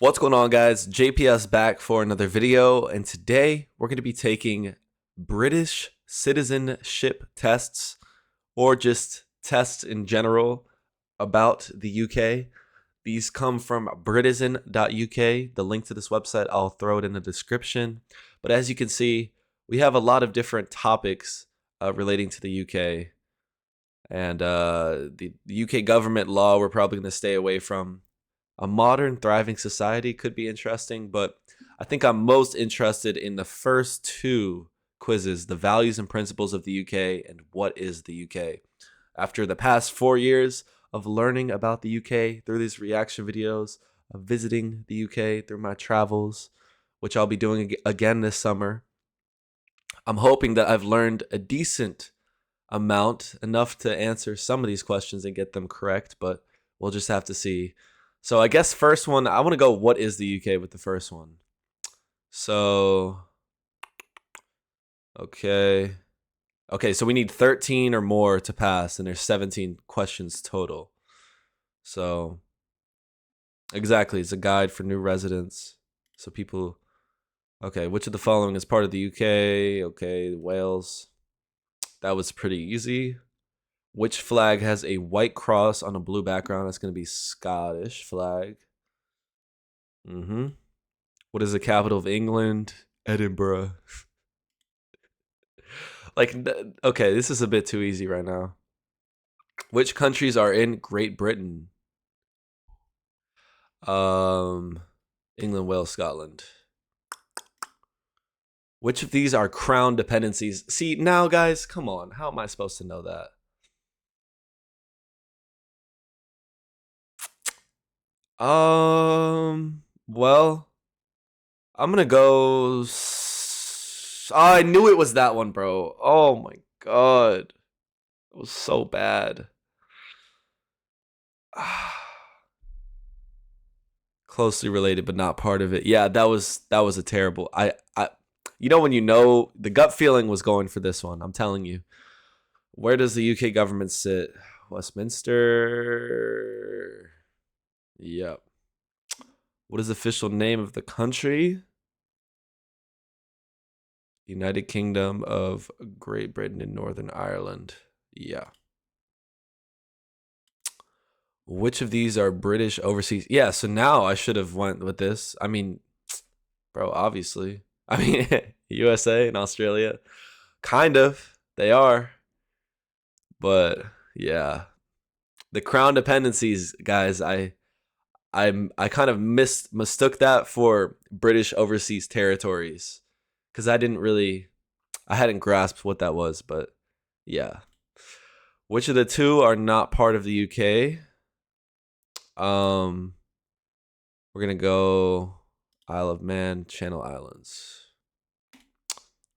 What's going on, guys? JPS back for another video, and today we're going to be taking British citizenship tests, or just tests in general about the UK. These come from Britizen.uk. The link to this website, I'll throw it in the description. But as you can see, we have a lot of different topics relating to the UK. And the UK government law we're probably going to stay away from. A modern, thriving society could be interesting, but I think I'm most interested in the first two quizzes, the values and principles of the UK and what is the UK. After the past 4 years of learning about the UK through these reaction videos, of visiting the UK through my travels, which I'll be doing again this summer, I'm hoping that I've learned a decent amount, enough to answer some of these questions and get them correct, but we'll just have to see. So I guess first one, I want to go what is the UK with the first one. So, okay. Okay, so we need 13 or more to pass, and there's 17 questions total. So, exactly, it's a guide for new residents. So people, okay, which of the following is part of the UK? Okay, Wales. That was pretty easy. Which flag has a white cross on a blue background? That's going to be Scottish flag. What is the capital of England? Edinburgh. Like, okay, this is a bit too easy right now. Which countries are in Great Britain? England, Wales, Scotland. Which of these are crown dependencies? See, now, guys, come on. How am I supposed to know that? Well, I'm gonna go. Oh, I knew it was that one, bro. Oh my god, it was so bad. Closely related, but not part of it. Yeah, that was a terrible. You know when you know the gut feeling was going for this one. I'm telling you. Where does the UK government sit? Westminster. Yep. What is the official name of the country? United Kingdom of Great Britain and Northern Ireland. Yeah. Which of these are British overseas? Yeah, so now I should have went with this. I mean, bro, obviously. I mean, USA and Australia. Kind of. They are. But yeah. The crown dependencies, guys, I kind of mistook that for British overseas territories. Cause I hadn't grasped what that was, but yeah. Which of the two are not part of the UK? Um, we're gonna go Isle of Man, Channel Islands.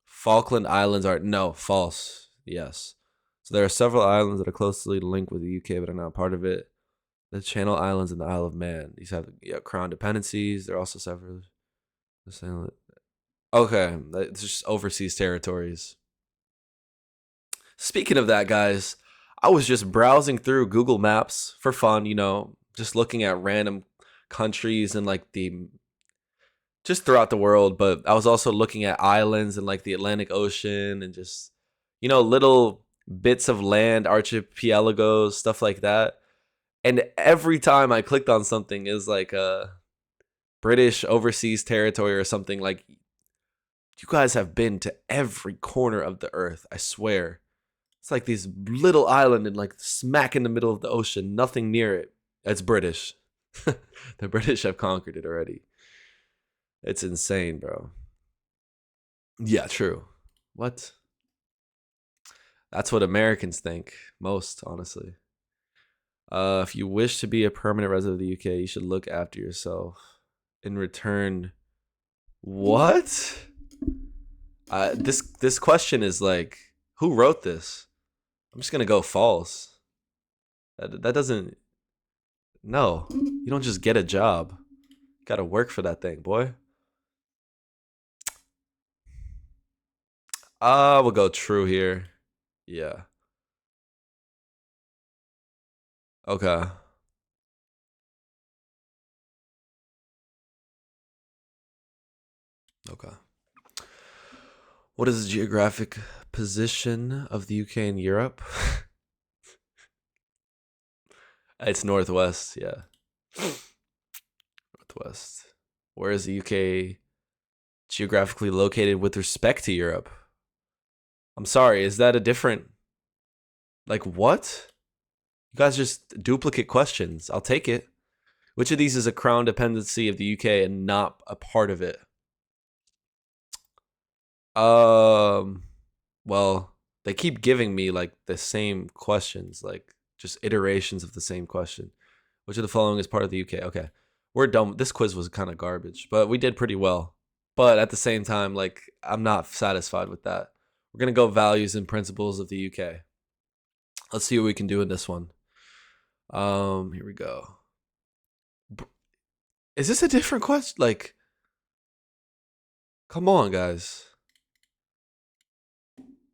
Falkland Islands are no false. Yes. So there are several islands that are closely linked with the UK but are not part of it. The Channel Islands and the Isle of Man. These have crown dependencies. They're also separate. Okay, it's just overseas territories. Speaking of that, guys, I was just browsing through Google Maps for fun, just looking at random countries and like the just throughout the world, but I was also looking at islands and like the Atlantic Ocean and just little bits of land, archipelagos, stuff like that. And every time I clicked on something is like a British overseas territory or something. Like, you guys have been to every corner of the earth, I swear. It's like this little island and like smack in the middle of the ocean, nothing near it. It's British. The British have conquered it already. It's insane, bro. Yeah, true. What? That's what Americans think most, honestly. If you wish to be a permanent resident of the UK, you should look after yourself. In return, what? This question is like, who wrote this? I'm just gonna go false. That doesn't. No, you don't just get a job. You gotta work for that thing, boy. We'll go true here. Yeah. Okay. Okay. What is the geographic position of the UK in Europe? It's northwest, yeah. Northwest. Where is the UK geographically located with respect to Europe? I'm sorry, is that a different... Like, what? You guys just duplicate questions. I'll take it. Which of these is a crown dependency of the UK and not a part of it? Well, they keep giving me like the same questions, like just iterations of the same question. Which of the following is part of the UK? Okay. We're done. This quiz was kind of garbage, but we did pretty well. But at the same time, like, I'm not satisfied with that. We're going to go values and principles of the UK. Let's see what we can do in this one. Here we go. Is this a different question? Like, come on, guys.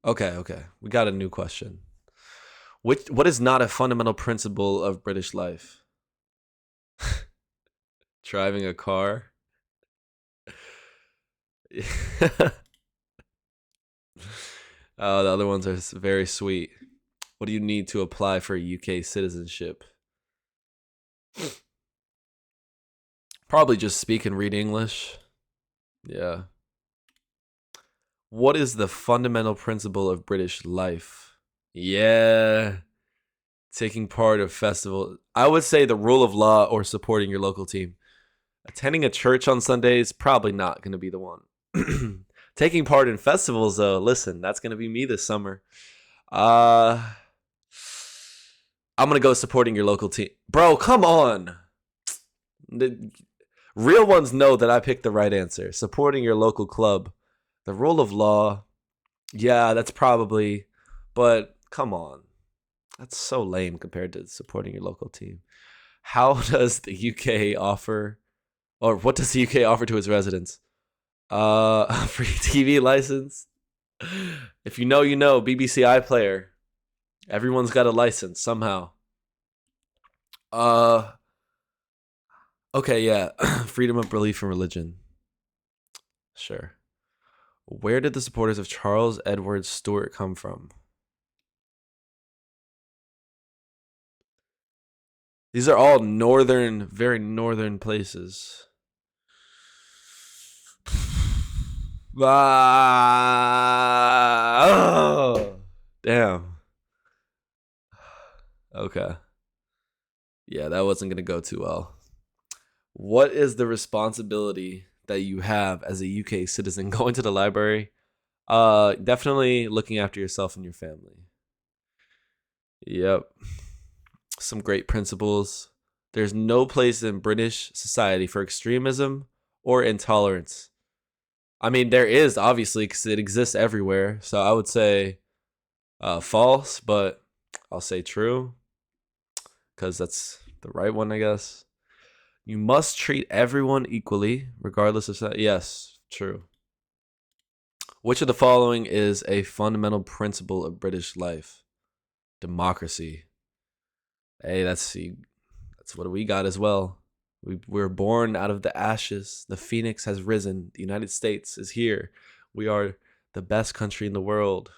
Okay. We got a new question. What is not a fundamental principle of British life? Driving a car? Oh, the other ones are very sweet. What do you need to apply for UK citizenship? Probably just speak and read English. Yeah. What is the fundamental principle of British life? Yeah. Taking part of festival. I would say the rule of law or supporting your local team. Attending a church on Sundays, probably not going to be the one. Taking part in festivals, though, listen, that's going to be me this summer. I'm going to go supporting your local team. Bro, come on. The real ones know that I picked the right answer. Supporting your local club. The rule of law, yeah, that's probably, but come on. That's so lame compared to supporting your local team. How does the UK offer, or what does the UK offer to its residents? A free TV license. If you know, you know. BBC iPlayer. Everyone's got a license somehow. Okay, yeah. Freedom of belief and religion. Sure. Where did the supporters of Charles Edward Stuart come from? These are all northern, very northern places. Oh, damn. Okay. Yeah, that wasn't going to go too well. What is the responsibility that you have as a UK citizen going to the library? Definitely looking after yourself and your family. Yep. Some great principles. There's no place in British society for extremism or intolerance. I mean, there is, obviously, because it exists everywhere. So I would say false, but I'll say true because that's the right one, I guess. You must treat everyone equally, regardless of size. Yes, true. Which of the following is a fundamental principle of British life? Democracy. Hey, that's what we got as well. We were born out of the ashes. The phoenix has risen. The United States is here. We are the best country in the world.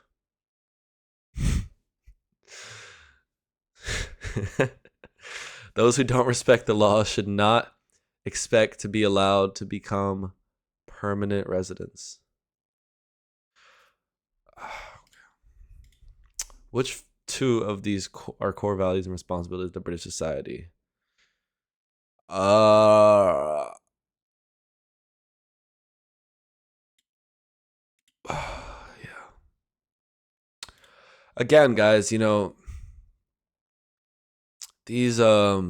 Those who don't respect the law should not expect to be allowed to become permanent residents. Which two of these are core values and responsibilities of the British society? Yeah. Again, guys, you know, these I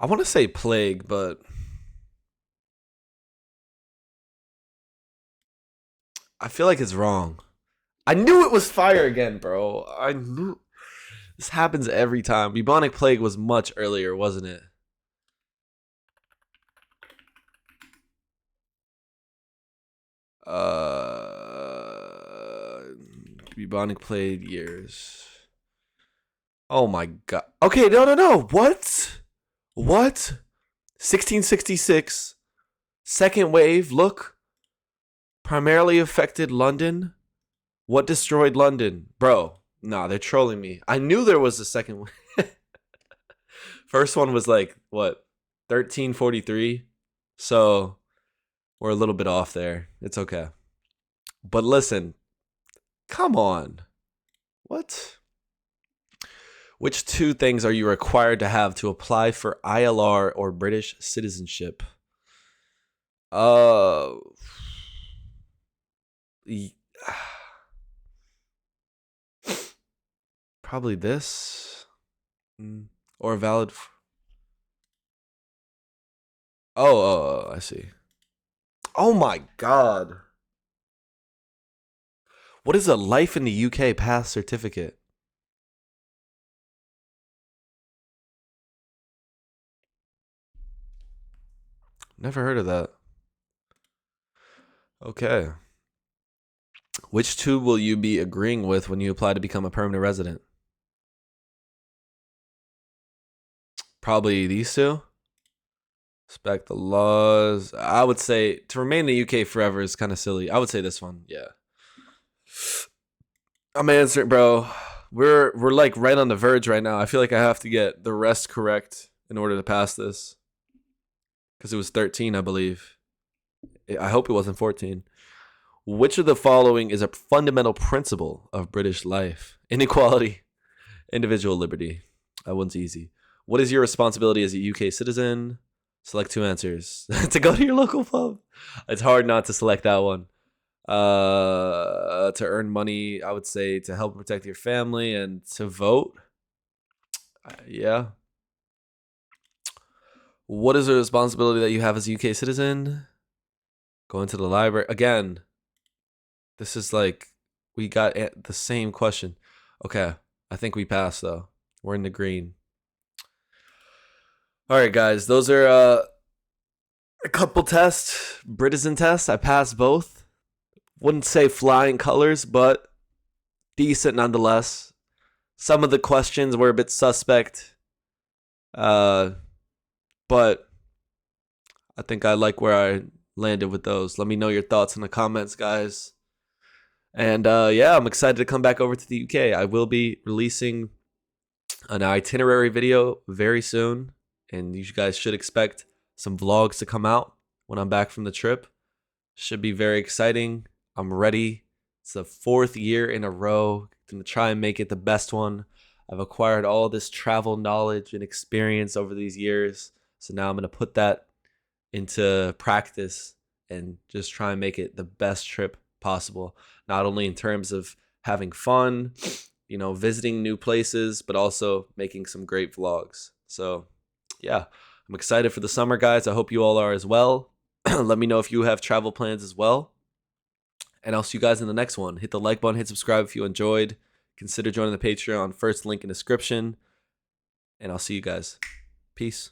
want to say plague, but I feel like it's wrong. I knew it was fire again, bro. I knew this happens every time. Bubonic plague was much earlier, wasn't it? Bubonic plague years. Oh my god. Okay, no. What? 1666, second wave, look, primarily affected London. What destroyed London? Bro, nah, they're trolling me. I knew there was a second wave. First one was like, what, 1343? So we're a little bit off there. It's okay. But listen, come on. What? Which two things are you required to have to apply for ILR or British citizenship? Probably this. Or a valid. Oh, I see. Oh my God. What is a life in the UK pass certificate? Never heard of that. Okay. Which two will you be agreeing with when you apply to become a permanent resident? Probably these two. Respect the laws. I would say to remain in the UK forever is kind of silly. I would say this one. Yeah. I'm answering, bro. We're like right on the verge right now. I feel like I have to get the rest correct in order to pass this. Because it was 13, I believe. I hope it wasn't 14. Which of the following is a fundamental principle of British life? Inequality, individual liberty. That one's easy. What is your responsibility as a UK citizen? Select two answers. To go to your local pub. It's hard not to select that one. To earn money, I would say to help protect your family and to vote. Yeah. What is the responsibility that you have as a UK citizen? Going to the library. Again, this is like, we got the same question. Okay, I think we passed though. We're in the green. All right, guys, those are a couple tests, Britizen tests. I passed both. Wouldn't say flying colors, but decent nonetheless. Some of the questions were a bit suspect, but I think I like where I landed with those. Let me know your thoughts in the comments, guys. And yeah, I'm excited to come back over to the UK. I will be releasing an itinerary video very soon, and you guys should expect some vlogs to come out when I'm back from the trip. Should be very exciting. I'm ready. It's the 4th year in a row. Gonna try and make it the best one. I've acquired all this travel knowledge and experience over these years. So now I'm gonna put that into practice and just try and make it the best trip possible. Not only in terms of having fun, you know, visiting new places, but also making some great vlogs. So yeah, I'm excited for the summer, guys. I hope you all are as well. Let me know if you have travel plans as well. And I'll see you guys in the next one. Hit the like button, hit subscribe if you enjoyed. Consider joining the Patreon, first link in the description. And I'll see you guys. Peace.